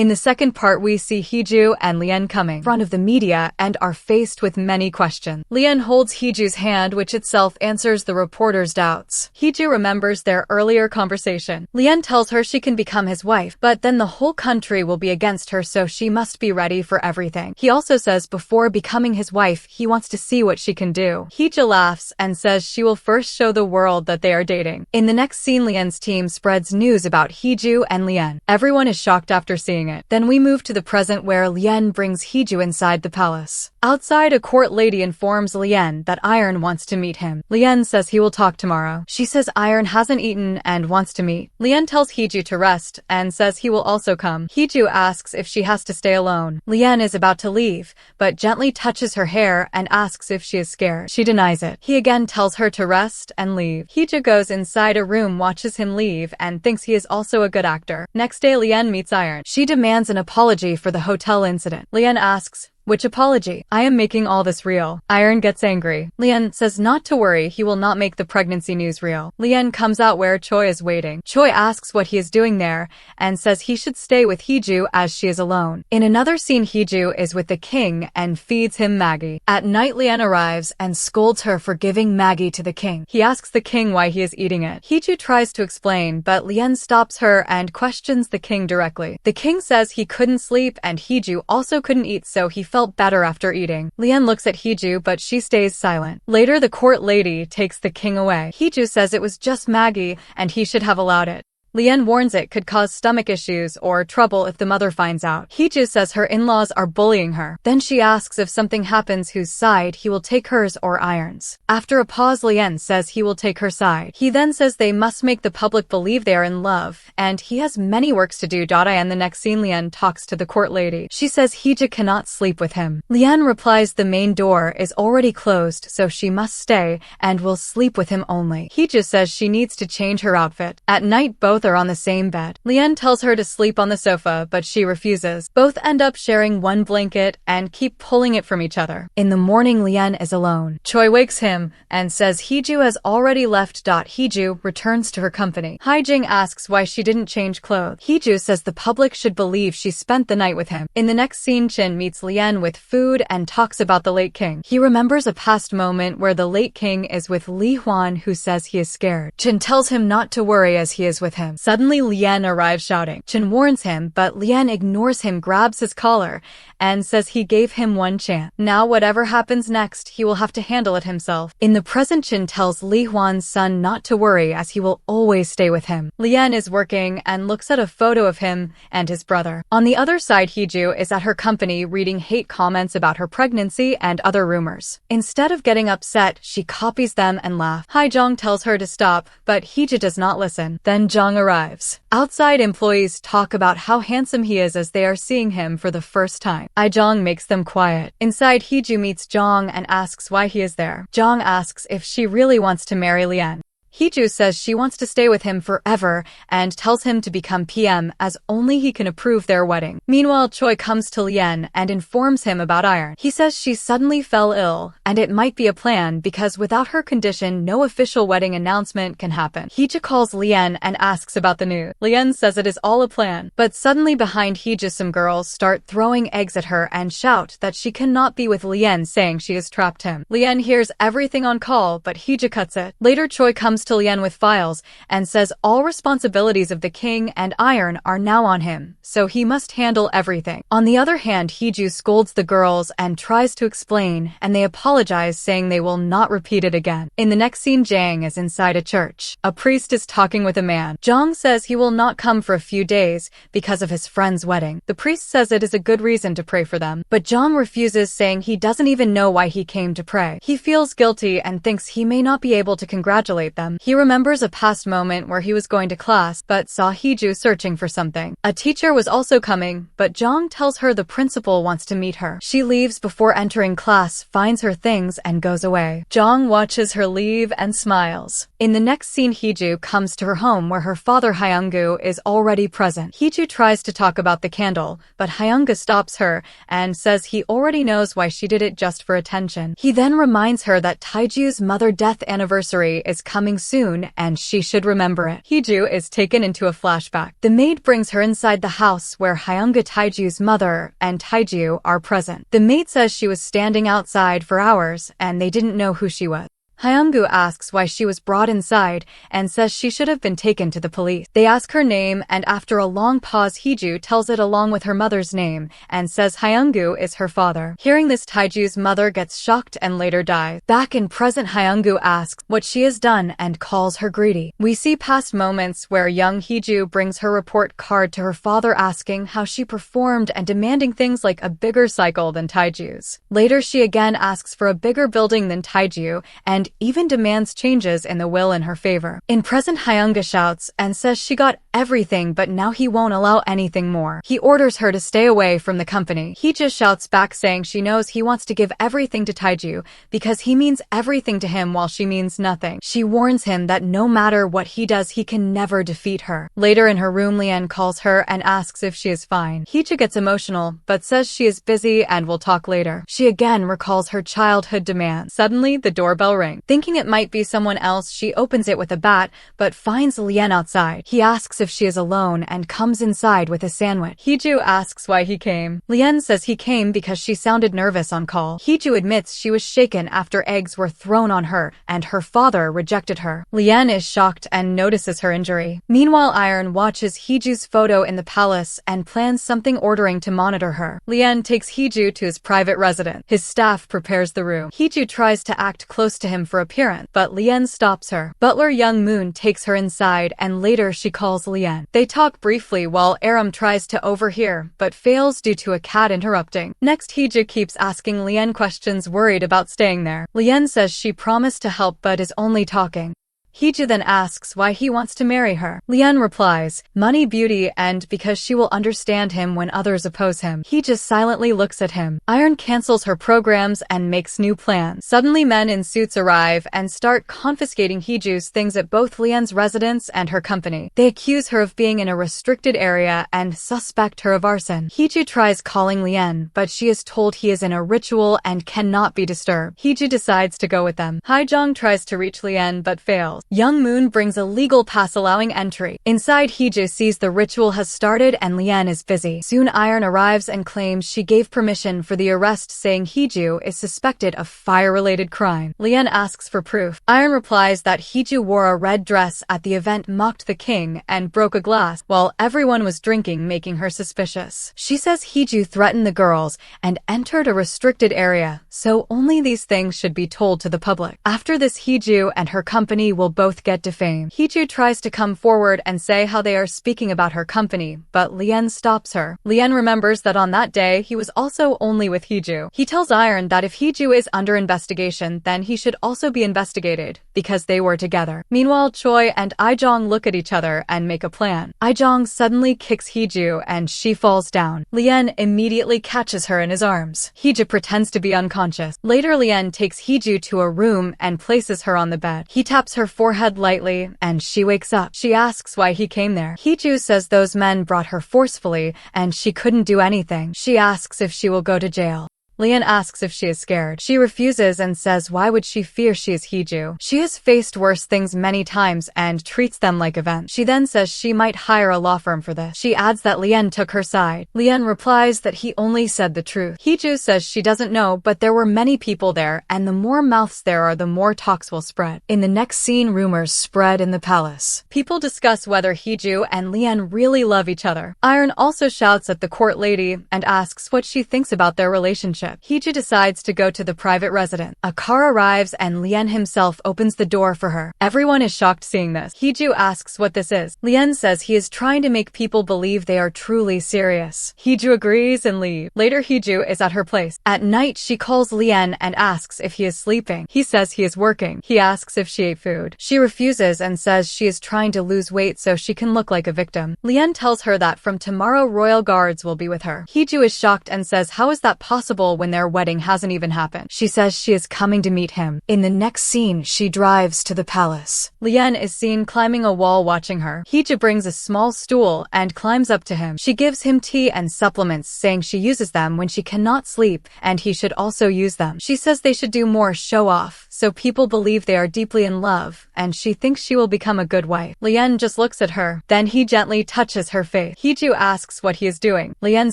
In the second part, we see Heeju and Lien coming in front of the media and are faced with many questions. Lien holds Heeju's hand, which itself answers the reporter's doubts. Heeju remembers their earlier conversation. Lien tells her she can become his wife, but then the whole country will be against her, so she must be ready for everything. He also says before becoming his wife, he wants to see what she can do. Heeju laughs and says she will first show the world that they are dating. In the next scene, Lien's team spreads news about Heeju and Lien. Everyone is shocked after seeing it. Then we move to the present where Lien brings Heeju inside the palace. Outside, a court lady informs Lien that Iron wants to meet him. Lien says he will talk tomorrow. She says Iron hasn't eaten and wants to meet. Lien tells Heeju to rest and says he will also come. Heeju asks if she has to stay alone. Lien is about to leave, but gently touches her hair and asks if she is scared. She denies it. He again tells her to rest and leave. Heeju goes inside a room, watches him leave, and thinks he is also a good actor. Next day, Lien meets Iron. She demands an apology for the hotel incident. Lien asks, "Which apology? I am making all this real." Iron gets angry. Lien says not to worry, he will not make the pregnancy news real. Lien comes out where Choi is waiting. Choi asks what he is doing there and says he should stay with Heeju as she is alone. In another scene, Heeju is with the king and feeds him Maggie. At night, Lien arrives and scolds her for giving Maggie to the king. He asks the king why he is eating it. Heeju tries to explain, but Lien stops her and questions the king directly. The king says he couldn't sleep and Heeju also couldn't eat, so he felt better after eating. Lien looks at Heeju, but she stays silent. Later, the court lady takes the king away. Heeju says it was just Maggie and he should have allowed it. Lien warns it could cause stomach issues or trouble if the mother finds out. Heeju says her in-laws are bullying her. Then she asks if something happens whose side he will take, hers or Iron's. After a pause, Lien says he will take her side. He then says they must make the public believe they are in love, and he has many works to do. In the next scene, Lien talks to the court lady. She says Heeju cannot sleep with him. Lien replies the main door is already closed, so she must stay and will sleep with him only. Heeju says she needs to change her outfit. At night, both are on the same bed. Lien tells her to sleep on the sofa, but she refuses. Both end up sharing one blanket and keep pulling it from each other. In the morning, Lien is alone. Choi wakes him and says Heeju has already left. Heeju returns to her company. Haijing asks why she didn't change clothes. Heeju says the public should believe she spent the night with him. In the next scene, Chin meets Lien with food and talks about the late king. He remembers a past moment where the late king is with Li Huan, who says he is scared. Chin tells him not to worry as he is with him. Suddenly, Lien arrives shouting. Chin warns him, but Lien ignores him, grabs his collar, and says he gave him one chance. Now whatever happens next, he will have to handle it himself. In the present, Chin tells Li Huan's son not to worry as he will always stay with him. Lien is working and looks at a photo of him and his brother. On the other side, Heeju is at her company reading hate comments about her pregnancy and other rumors. Instead of getting upset, she copies them and laughs. Haijong tells her to stop, but Heeju does not listen. Then Jong arrives. Outside, employees talk about how handsome he is as they are seeing him for the first time. Jong makes them quiet. Inside, Heeju meets Jong and asks why he is there. Jong asks if she really wants to marry Lien. Heeju says she wants to stay with him forever and tells him to become PM as only he can approve their wedding. Meanwhile, Choi comes to Lien and informs him about Iron. He says she suddenly fell ill and it might be a plan because without her condition, no official wedding announcement can happen. Heeju calls Lien and asks about the news. Lien says it is all a plan, but suddenly behind Heeju, some girls start throwing eggs at her and shout that she cannot be with Lien, saying she has trapped him. Lien hears everything on call, but Heeju cuts it. Later, Choi comes to Lien with files and says all responsibilities of the king and Iron are now on him, so he must handle everything. On the other hand, Heeju scolds the girls and tries to explain, and they apologize, saying they will not repeat it again. In the next scene, Jang is inside a church. A priest is talking with a man. Jong says he will not come for a few days because of his friend's wedding. The priest says it is a good reason to pray for them, but Jong refuses, saying he doesn't even know why he came to pray. He feels guilty and thinks he may not be able to congratulate them. He remembers a past moment where he was going to class but saw Heeju searching for something. A teacher was also coming, but Jong tells her the principal wants to meet her. She leaves before entering class, finds her things, and goes away. Jong watches her leave and smiles. In the next scene, Heeju comes to her home where her father Hyungu is already present. Heeju tries to talk about the candle, but Hyungu stops her and says he already knows why she did it, just for attention. He then reminds her that Taiju's mother death anniversary is coming soon and she should remember it. Heeju is taken into a flashback. The maid brings her inside the house where Hyunga Taiju's mother and Taiju are present. The maid says she was standing outside for hours and they didn't know who she was. Hyungu asks why she was brought inside and says she should have been taken to the police. They ask her name and after a long pause Heeju tells it along with her mother's name and says Hyungu is her father. Hearing this Taiju's mother gets shocked and later dies. Back in present Hyungu asks what she has done and calls her greedy. We see past moments where young Heeju brings her report card to her father asking how she performed and demanding things like a bigger cycle than Taiju's. Later she again asks for a bigger building than Taiju and even demands changes in the will in her favor. In present Hyunga shouts and says she got everything but now he won't allow anything more. He orders her to stay away from the company. Heeju shouts back saying she knows he wants to give everything to Taiju because he means everything to him while she means nothing. She warns him that no matter what he does he can never defeat her. Later in her room Lian calls her and asks if she is fine. Heeju gets emotional but says she is busy and will talk later. She again recalls her childhood demands. Suddenly the doorbell rings. Thinking it might be someone else, she opens it with a bat, but finds Lian outside. He asks if she is alone and comes inside with a sandwich. Heeju asks why he came. Lian says he came because she sounded nervous on call. Heeju admits she was shaken after eggs were thrown on her and her father rejected her. Lian is shocked and notices her injury. Meanwhile, Iron watches Heeju's photo in the palace and plans something ordering to monitor her. Lian takes Heeju to his private residence. His staff prepares the room. Heeju tries to act close to him for appearance, but Lian stops her. Butler Young Moon takes her inside and later she calls Lian. They talk briefly while Aram tries to overhear, but fails due to a cat interrupting. Next, Heeju keeps asking Lian questions worried about staying there. Lian says she promised to help but is only talking. Heeju then asks why he wants to marry her. Lian replies, money, beauty, and because she will understand him when others oppose him. He just silently looks at him. Iron cancels her programs and makes new plans. Suddenly men in suits arrive and start confiscating Heeju's things at both Lian's residence and her company. They accuse her of being in a restricted area and suspect her of arson. Heeju tries calling Lian, but she is told he is in a ritual and cannot be disturbed. Heeju decides to go with them. Haijong tries to reach Lian but fails. Young Moon brings a legal pass allowing entry. Inside, Heeju sees the ritual has started and Lian is busy. Soon Iron arrives and claims she gave permission for the arrest, saying Heeju is suspected of fire-related crime. Lian asks for proof. Iron replies that Heeju wore a red dress at the event, mocked the king, and broke a glass while everyone was drinking, making her suspicious. She says Heeju threatened the girls and entered a restricted area, so only these things should be told to the public. After this, Heeju and her company will both get defamed. Heeju tries to come forward and say how they are speaking about her company, but Lian stops her. Lian remembers that on that day he was also only with Heeju. He tells Iron that if Heeju is under investigation, then he should also be investigated, because they were together. Meanwhile, Choi and Aijong look at each other and make a plan. Aijong suddenly kicks Heeju and she falls down. Lian immediately catches her in his arms. Heeju pretends to be unconscious. Later, Lian takes Heeju to a room and places her on the bed. He taps her forehead lightly and she wakes up. She asks why he came there. Heeju says those men brought her forcefully and she couldn't do anything. She asks if she will go to jail. Lian asks if she is scared. She refuses and says why would she fear, she is Heeju. She has faced worse things many times and treats them like events. She then says she might hire a law firm for this. She adds that Lian took her side. Lian replies that he only said the truth. Heeju says she doesn't know, but there were many people there and the more mouths there are, the more talks will spread. In the next scene, rumors spread in the palace. People discuss whether Heeju and Lian really love each other. Iron also shouts at the court lady and asks what she thinks about their relationship. Heeju decides to go to the private residence. A car arrives and Lian himself opens the door for her. Everyone is shocked seeing this. Heeju asks what this is. Lian says he is trying to make people believe they are truly serious. Heeju agrees and leaves. Later, Heeju is at her place. At night, she calls Lian and asks if he is sleeping. He says he is working. He asks if she ate food. She refuses and says she is trying to lose weight so she can look like a victim. Lian tells her that from tomorrow royal guards will be with her. Heeju is shocked and says how is that possible when their wedding hasn't even happened. She says she is coming to meet him. In the next scene, she drives to the palace. Lian is seen climbing a wall watching her. Heeju brings a small stool and climbs up to him. She gives him tea and supplements, saying she uses them when she cannot sleep and he should also use them. She says they should do more show off, so people believe they are deeply in love, and she thinks she will become a good wife. Lien just looks at her. Then he gently touches her face. Heejoo asks what he is doing. Lien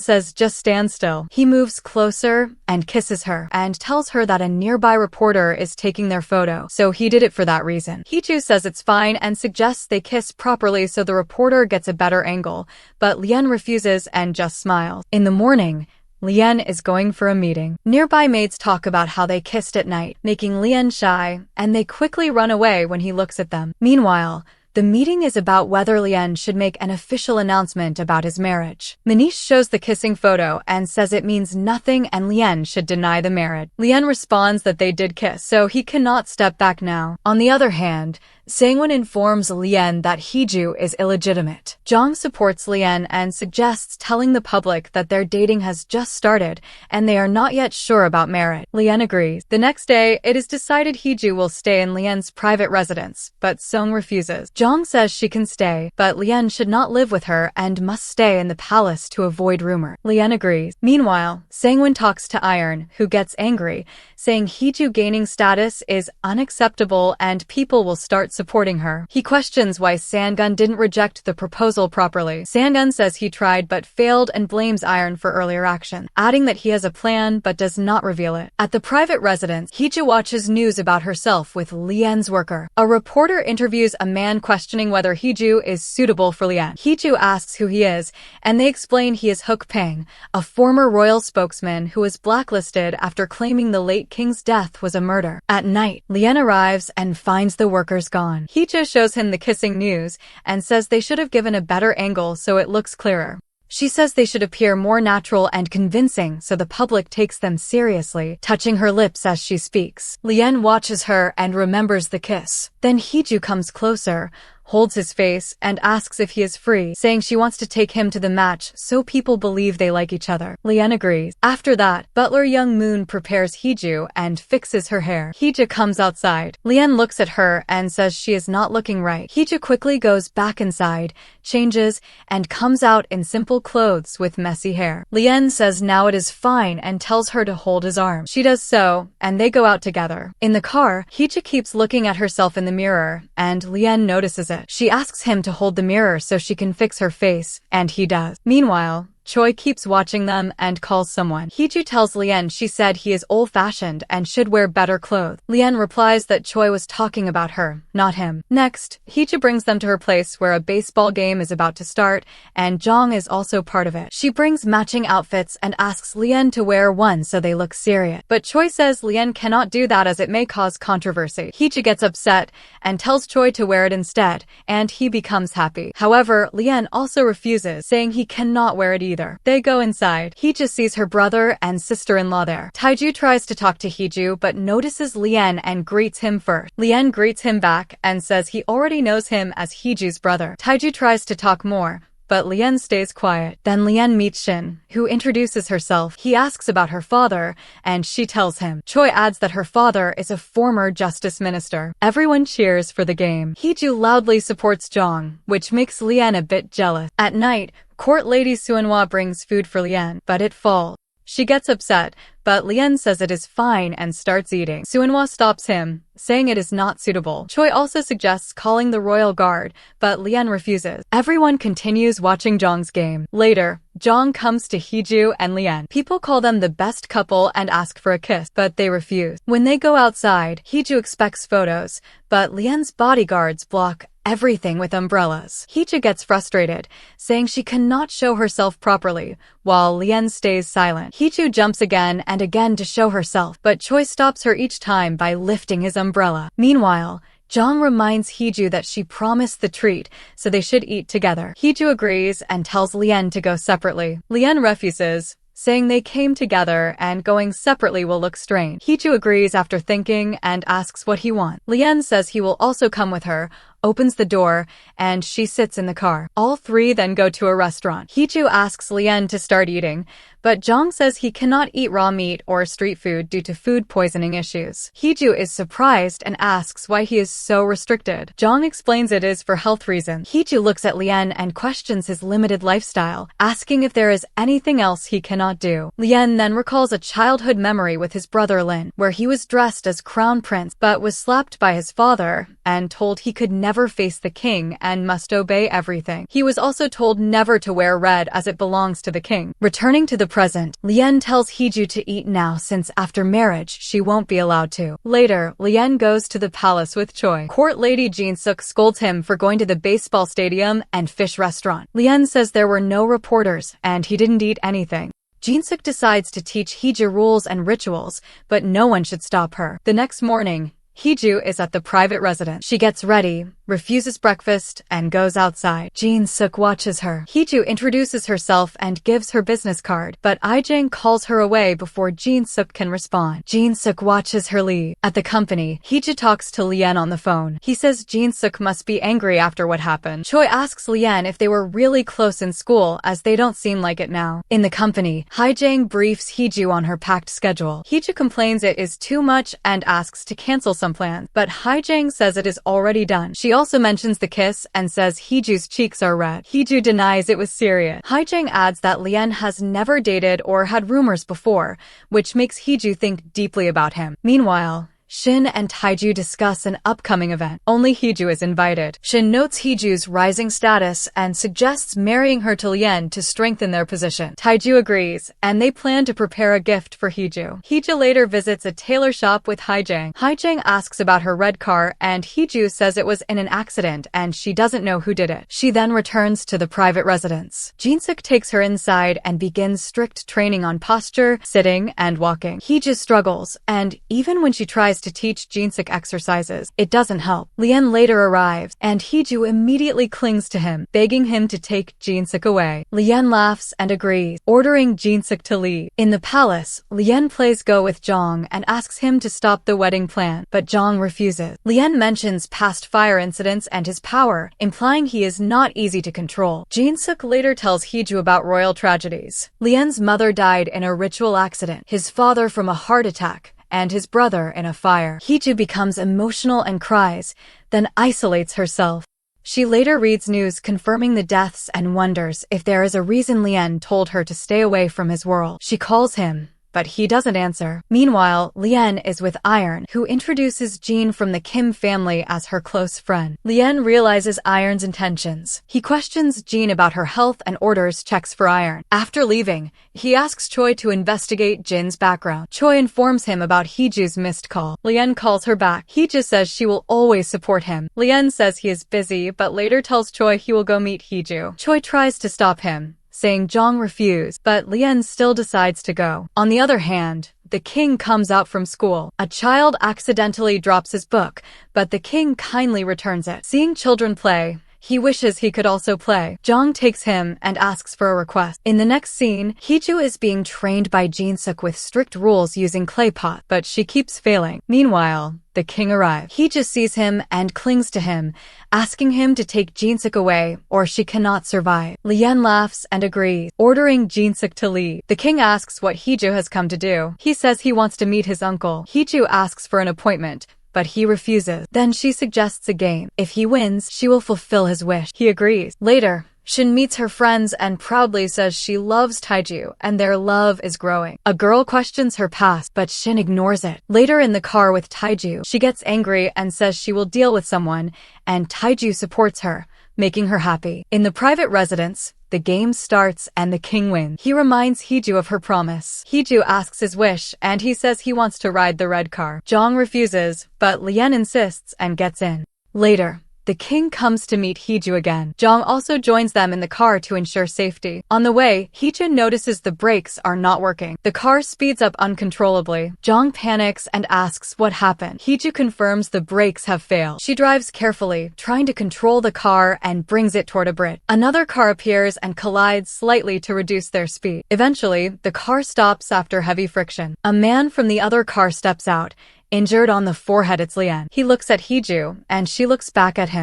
says just stand still. He moves closer and kisses her, and tells her that a nearby reporter is taking their photo, so he did it for that reason. Heejoo says it's fine and suggests they kiss properly so the reporter gets a better angle, but Lien refuses and just smiles. In the morning, Lien is going for a meeting. Nearby maids talk about how they kissed at night, making Lien shy, and they quickly run away when he looks at them. Meanwhile, the meeting is about whether Lien should make an official announcement about his marriage. Manish shows the kissing photo and says it means nothing and Lien should deny the marriage. Lien responds that they did kiss, so he cannot step back now. On the other hand, Sangwon informs Lien that Heejoo is illegitimate. Jong supports Lien and suggests telling the public that their dating has just started and they are not yet sure about marriage. Lien agrees. The next day, it is decided Heejoo will stay in Lien's private residence, but Sung refuses. Jong says she can stay, but Lien should not live with her and must stay in the palace to avoid rumor. Lien agrees. Meanwhile, Sangwon talks to Iron, who gets angry, saying Heejoo gaining status is unacceptable and people will start supporting her. He questions why Sangun didn't reject the proposal properly. Sangun says he tried but failed and blames Iron for earlier action, adding that he has a plan but does not reveal it. At the private residence, Heejoo watches news about herself with Lien's worker. A reporter interviews a man questioning whether Heejoo is suitable for Lien. Heejoo asks who he is, and they explain he is Hook Pang, a former royal spokesman who was blacklisted after claiming the late king's death was a murder. At night, Lien arrives and finds the workers gone. Heejoo shows him the kissing news and says they should have given a better angle so it looks clearer. She says they should appear more natural and convincing so the public takes them seriously, touching her lips as she speaks. Lien watches her and remembers the kiss. Then Heejoo comes closer, holds his face, and asks if he is free, saying she wants to take him to the match so people believe they like each other. Lien agrees. After that, butler Young Moon prepares Heejoo and fixes her hair. Heejoo comes outside. Lien looks at her and says she is not looking right. Heejoo quickly goes back inside, changes, and comes out in simple clothes with messy hair. Lien says now it is fine and tells her to hold his arm. She does so, and they go out together. In the car, Heejoo keeps looking at herself in the mirror, and Lien notices it. She asks him to hold the mirror so she can fix her face, and he does. Meanwhile, Choi keeps watching them and calls someone. Heejoo tells Lien she said he is old-fashioned and should wear better clothes. Lien replies that Choi was talking about her, not him. Next, Heejoo brings them to her place where a baseball game is about to start, and Jong is also part of it. She brings matching outfits and asks Lien to wear one so they look serious. But Choi says Lien cannot do that as it may cause controversy. Heejoo gets upset and tells Choi to wear it instead, and he becomes happy. However, Lien also refuses, saying he cannot wear it either. They go inside. Heejoo sees her brother and sister-in-law there. Taiju tries to talk to Heejoo but notices Lien and greets him first. Lien greets him back and says he already knows him as Heejoo's brother. Taiju tries to talk more, but Lien stays quiet. Then Lien meets Shin, who introduces herself. He asks about her father, and she tells him. Choi adds that her father is a former justice minister. Everyone cheers for the game. Heejoo loudly supports Jong, which makes Lien a bit jealous. At night, Court Lady Suinhwa brings food for Lien, but it falls. She gets upset, but Lien says it is fine and starts eating. Suinhwa stops him, saying it is not suitable. Choi also suggests calling the royal guard, but Lien refuses. Everyone continues watching Jong's game. Later, Jong comes to Heejoo and Lien. People call them the best couple and ask for a kiss, but they refuse. When they go outside, Heejoo expects photos, but Lien's bodyguards block everything with umbrellas. Heejoo gets frustrated, saying she cannot show herself properly, while Lien stays silent. Heejoo jumps again and again to show herself, but Choi stops her each time by lifting his umbrella. Meanwhile, Jong reminds Heejoo that she promised the treat, so they should eat together. Heejoo agrees and tells Lien to go separately. Lien refuses, saying they came together and going separately will look strange. Heejoo agrees after thinking and asks what he wants. Lien says he will also come with her, opens the door, and she sits in the car. All three then go to a restaurant. Heeju asks Lien to start eating, but Jong says he cannot eat raw meat or street food due to food poisoning issues. Heeju is surprised and asks why he is so restricted. Jong explains it is for health reasons. Heeju looks at Lien and questions his limited lifestyle, asking if there is anything else he cannot do. Lien then recalls a childhood memory with his brother Lin, where he was dressed as crown prince but was slapped by his father and told he could never face the king and must obey everything. He was also told never to wear red as it belongs to the king. Returning to the present, Lien tells Heeju to eat now since after marriage she won't be allowed to. Later, Lien goes to the palace with Choi. Court lady Jin-suk scolds him for going to the baseball stadium and fish restaurant. Lien says there were no reporters and he didn't eat anything. Jin-suk decides to teach Heeju rules and rituals, but no one should stop her. The next morning, Heeju is at the private residence. She gets ready, refuses breakfast, and goes outside. Jin-suk watches her. Heeju introduces herself and gives her business card, but Ijang calls her away before Jin-suk can respond. Jin-suk watches her leave. At the company, Heeju talks to Lien on the phone. He says Jin-suk must be angry after what happened. Choi asks Lien if they were really close in school, as they don't seem like it now. In the company, Ijang briefs Heeju on her packed schedule. Heeju complains it is too much and asks to cancel some plans, but Ijang says it is already done. She also mentions the kiss and says Heeju's cheeks are red. Heeju denies it was serious. Ijang adds that Lien has never dated or had rumors before, which makes Heeju think deeply about him. Meanwhile, Shin and Taiju discuss an upcoming event. Only Heeju is invited. Shin notes Heeju's rising status and suggests marrying her to Lien to strengthen their position. Taiju agrees, and they plan to prepare a gift for Heeju. Heeju later visits a tailor shop with Ijang. Ijang asks about her red car, and Heeju says it was in an accident and she doesn't know who did it. She then returns to the private residence. Jin-suk takes her inside and begins strict training on posture, sitting, and walking. Heeju struggles, and even when she tries to teach Jin-suk exercises, it doesn't help. Lien later arrives, and Heeju immediately clings to him, begging him to take Jin-suk away. Lien laughs and agrees, ordering Jin-suk to leave. In the palace, Lien plays Go with Jong and asks him to stop the wedding plan, but Jong refuses. Lien mentions past fire incidents and his power, implying he is not easy to control. Jin-suk later tells Heeju about royal tragedies. Lien's mother died in a ritual accident, his father from a heart attack, and his brother in a fire. Heeju becomes emotional and cries, then isolates herself. She later reads news confirming the deaths and wonders if there is a reason Lien told her to stay away from his world. She calls him, but he doesn't answer. Meanwhile, Lien is with Iron, who introduces Jean from the Kim family as her close friend. Lien realizes Iron's intentions. He questions Jean about her health and orders checks for Iron. After leaving, he asks Choi to investigate Jin's background. Choi informs him about Heeju's missed call. Lien calls her back. Heeju says she will always support him. Lien says he is busy, but later tells Choi he will go meet Heeju. Choi tries to stop him, saying Jong refused, but Lien still decides to go. On the other hand, the king comes out from school. A child accidentally drops his book, but the king kindly returns it. Seeing children play, he wishes he could also play. Jong takes him and asks for a request. In the next scene, Heeju is being trained by Jin-suk with strict rules using clay pot, but she keeps failing. Meanwhile, the king arrives. Heeju sees him and clings to him, asking him to take Jin-suk away or she cannot survive. Lien laughs and agrees, ordering Jin-suk to leave. The king asks what Heeju has come to do. He says he wants to meet his uncle. Heeju asks for an appointment, but he refuses. Then she suggests a game. If he wins, she will fulfill his wish. He agrees. Later, Shin meets her friends and proudly says she loves Taiju and their love is growing. A girl questions her past, but Shin ignores it. Later in the car with Taiju, she gets angry and says she will deal with someone, and Taiju supports her, making her happy. In the private residence, the game starts and the king wins. He reminds Heeju of her promise. Heeju asks his wish and he says he wants to ride the red car. Jong refuses, but Lien insists and gets in. Later, the king comes to meet Heeju again. Jong also joins them in the car to ensure safety. On the way, Heeju notices the brakes are not working. The car speeds up uncontrollably. Jong panics and asks what happened. Heeju confirms the brakes have failed. She drives carefully, trying to control the car and brings it toward a bridge. Another car appears and collides slightly to reduce their speed. Eventually, the car stops after heavy friction. A man from the other car steps out. Injured on the forehead, it's Lien. He looks at Heeju, and she looks back at him.